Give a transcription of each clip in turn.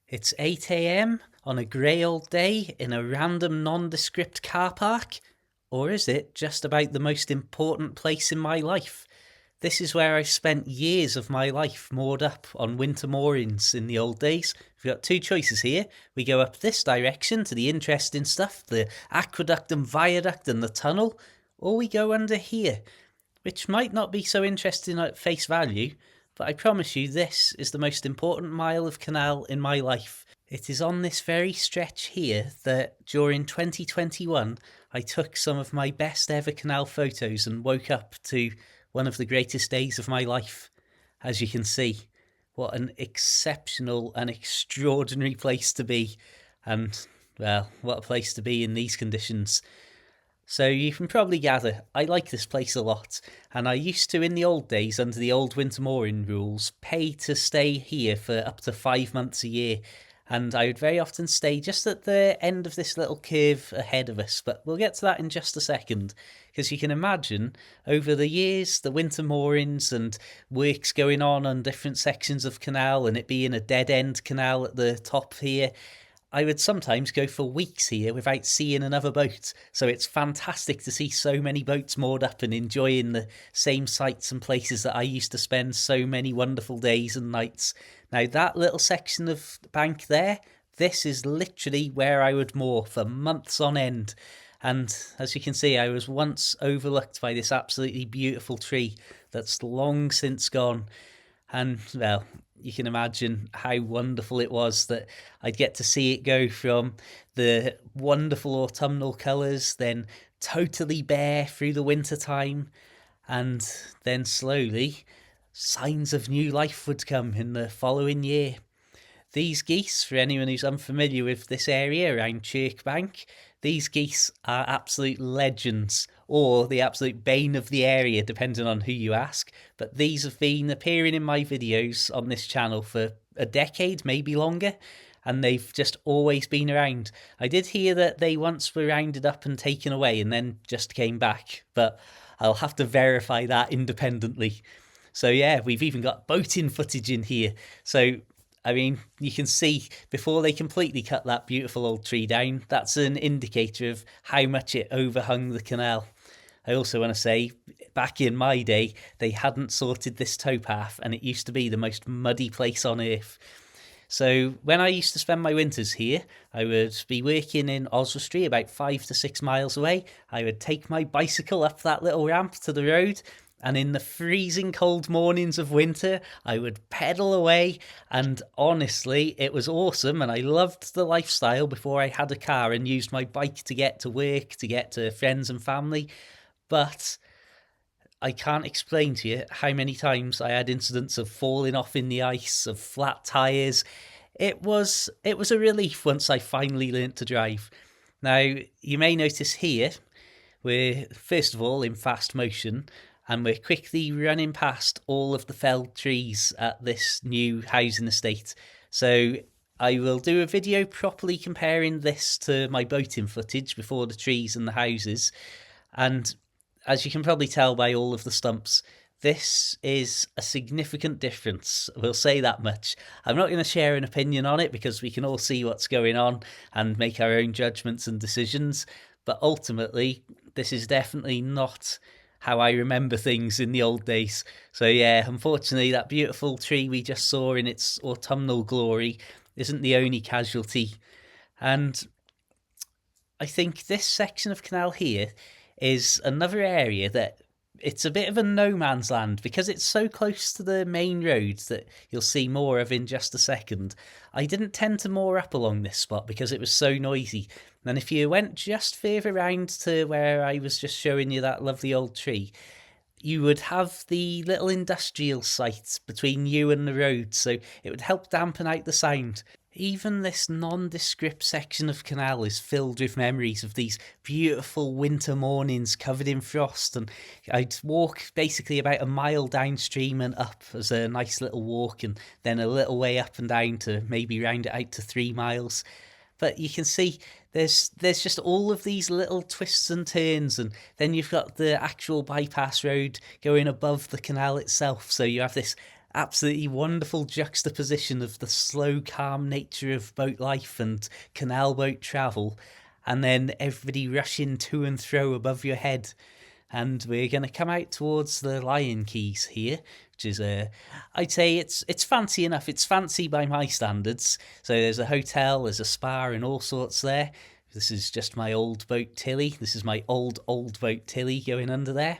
It's 8 a.m. on a grey old day in a random nondescript car park. Or is it just about the most important place in my life? This is where I spent years of my life moored up on winter moorings in the old days. We've got two choices here. We go up this direction to the interesting stuff, the aqueduct and viaduct and the tunnel, or we go under here, which might not be so interesting at face value, but I promise you this is the most important mile of canal in my life. It is on this very stretch here that during 2021 I took some of my best ever canal photos and woke up to one of the greatest days of my life. As you can see, what an exceptional and extraordinary place to be, and well, what a place to be in these conditions. So you can probably gather, I like this place a lot, and I used to, in the old days, under the old winter mooring rules, pay to stay here for up to 5 months a year, and I would very often stay just at the end of this little curve ahead of us, but we'll get to that in just a second, because you can imagine, over the years, the winter moorings and works going on different sections of canal, and it being a dead-end canal at the top here, I would sometimes go for weeks here without seeing another boat. So it's fantastic to see so many boats moored up and enjoying the same sights and places that I used to spend so many wonderful days and nights. Now, that little section of bank there, this is literally where I would moor for months on end. And as you can see, I was once overlooked by this absolutely beautiful tree that's long since gone. And well, you can imagine how wonderful it was that I'd get to see it go from the wonderful autumnal colours, then totally bare through the winter time, and then slowly signs of new life would come in the following year. These geese, for anyone who's unfamiliar with this area around Chirkbank, these geese are absolute legends, or the absolute bane of the area, depending on who you ask. But these have been appearing in my videos on this channel for a decade, maybe longer, and they've just always been around. I did hear that they once were rounded up and taken away and then just came back, but I'll have to verify that independently. So yeah, we've even got boating footage in here. So I mean, you can see before they completely cut that beautiful old tree down, that's an indicator of how much it overhung the canal. I also want to say, back in my day, they hadn't sorted this towpath and it used to be the most muddy place on earth. So when I used to spend my winters here, I would be working in Oswestry, about 5 to 6 miles away. I would take my bicycle up that little ramp to the road, and in the freezing cold mornings of winter, I would pedal away, and honestly, it was awesome, and I loved the lifestyle before I had a car and used my bike to get to work, to get to friends and family. But I can't explain to you how many times I had incidents of falling off in the ice, of flat tyres. It was a relief once I finally learnt to drive. Now, you may notice here, we're first of all in fast motion, and we're quickly running past all of the felled trees at this new housing estate. So I will do a video properly comparing this to my boating footage before the trees and the houses. And as you can probably tell by all of the stumps, this is a significant difference. We'll say that much. I'm not going to share an opinion on it because we can all see what's going on and make our own judgments and decisions. But ultimately, this is definitely not how I remember things in the old days. So yeah, unfortunately, that beautiful tree we just saw in its autumnal glory isn't the only casualty. And I think this section of canal here is another area that it's a bit of a no man's land because it's so close to the main roads that you'll see more of in just a second. I didn't tend to moor up along this spot because it was so noisy. And if you went just further round to where I was just showing you that lovely old tree, you would have the little industrial site between you and the road, so it would help dampen out the sound. Even this nondescript section of canal is filled with memories of these beautiful winter mornings covered in frost, and I'd walk basically about a mile downstream and up as a nice little walk, and then a little way up and down to maybe round it out to 3 miles. But you can see there's just all of these little twists and turns, and then you've got the actual bypass road going above the canal itself, so you have this absolutely wonderful juxtaposition of the slow, calm nature of boat life and canal boat travel, and then everybody rushing to and fro above your head. And we're going to come out towards the Lion Keys here, which is I'd say it's fancy enough. It's fancy by my standards. So there's a hotel, there's a spa, and all sorts there. This is just my old boat Tilly. This is my old boat Tilly going under there.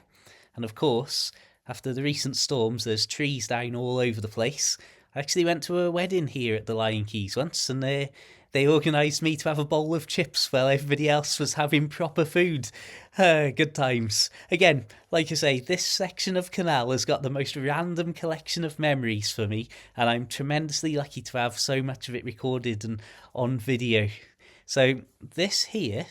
And of course, after the recent storms, there's trees down all over the place. I actually went to a wedding here at the Lion Keys once, and they organised me to have a bowl of chips while everybody else was having proper food. Good times. Again, like I say, this section of Canal has got the most random collection of memories for me, and I'm tremendously lucky to have so much of it recorded and on video. So this here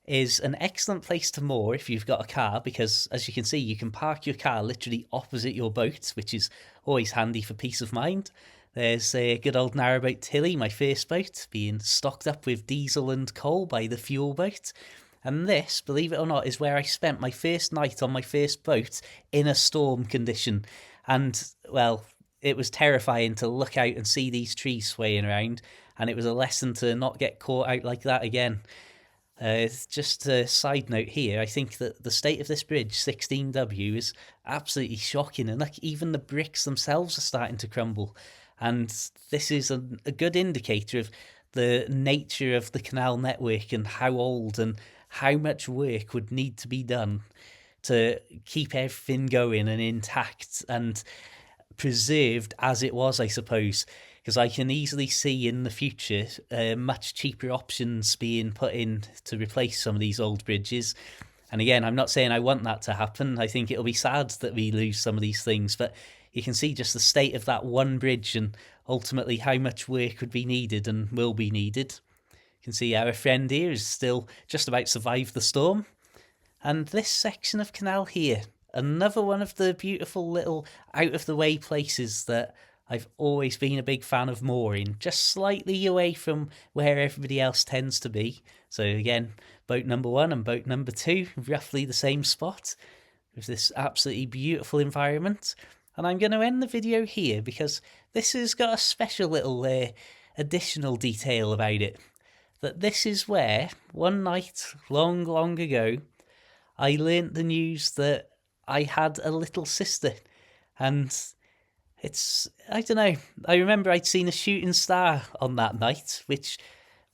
is an excellent place to moor if you've got a car, because as you can see, you can park your car literally opposite your boat, which is always handy for peace of mind. There's a good old Narrowboat Tilly, my first boat, being stocked up with diesel and coal by the fuel boat. And this, believe it or not, is where I spent my first night on my first boat in a storm condition. And, well, it was terrifying to look out and see these trees swaying around, and it was a lesson to not get caught out like that again. Just a side note here, I think that the state of this bridge, 16W, is absolutely shocking, and look, even the bricks themselves are starting to crumble. And this is a good indicator of the nature of the canal network and how old and how much work would need to be done to keep everything going and intact and preserved as it was, I suppose. Because I can easily see in the future much cheaper options being put in to replace some of these old bridges. And again, I'm not saying I want that to happen. I think it'll be sad that we lose some of these things, but you can see just the state of that one bridge and ultimately how much work would be needed and will be needed. You can see our friend here has still just about survived the storm. And this section of canal here, another one of the beautiful little out-of-the-way places that I've always been a big fan of mooring, just slightly away from where everybody else tends to be. So again, boat number 1 and boat number 2, roughly the same spot, with this absolutely beautiful environment. And I'm going to end the video here because this has got a special little additional detail about it. That this is where, one night, long, long ago, I learnt the news that I had a little sister. And I don't know, I remember I'd seen a shooting star on that night, which,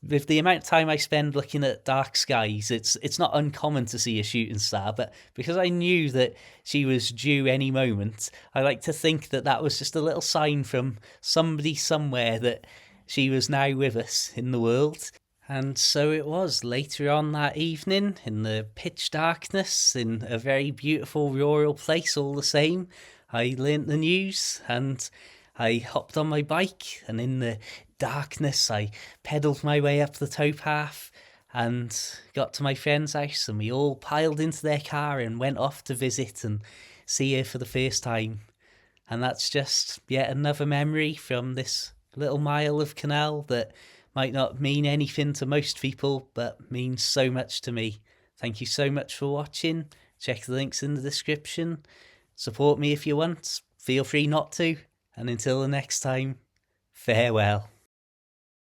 with the amount of time I spend looking at dark skies, it's not uncommon to see a shooting star, but because I knew that she was due any moment, I like to think that that was just a little sign from somebody somewhere that she was now with us in the world. And so it was later on that evening, in the pitch darkness, in a very beautiful rural place all the same, I learnt the news and I hopped on my bike, and in the darkness I pedalled my way up the towpath and got to my friend's house, and we all piled into their car and went off to visit and see her for the first time. And that's just yet another memory from this little mile of canal that might not mean anything to most people, but means so much to me. Thank you so much for watching. Check the links in the description. Support me if you want. Feel free not to. And until the next time, farewell.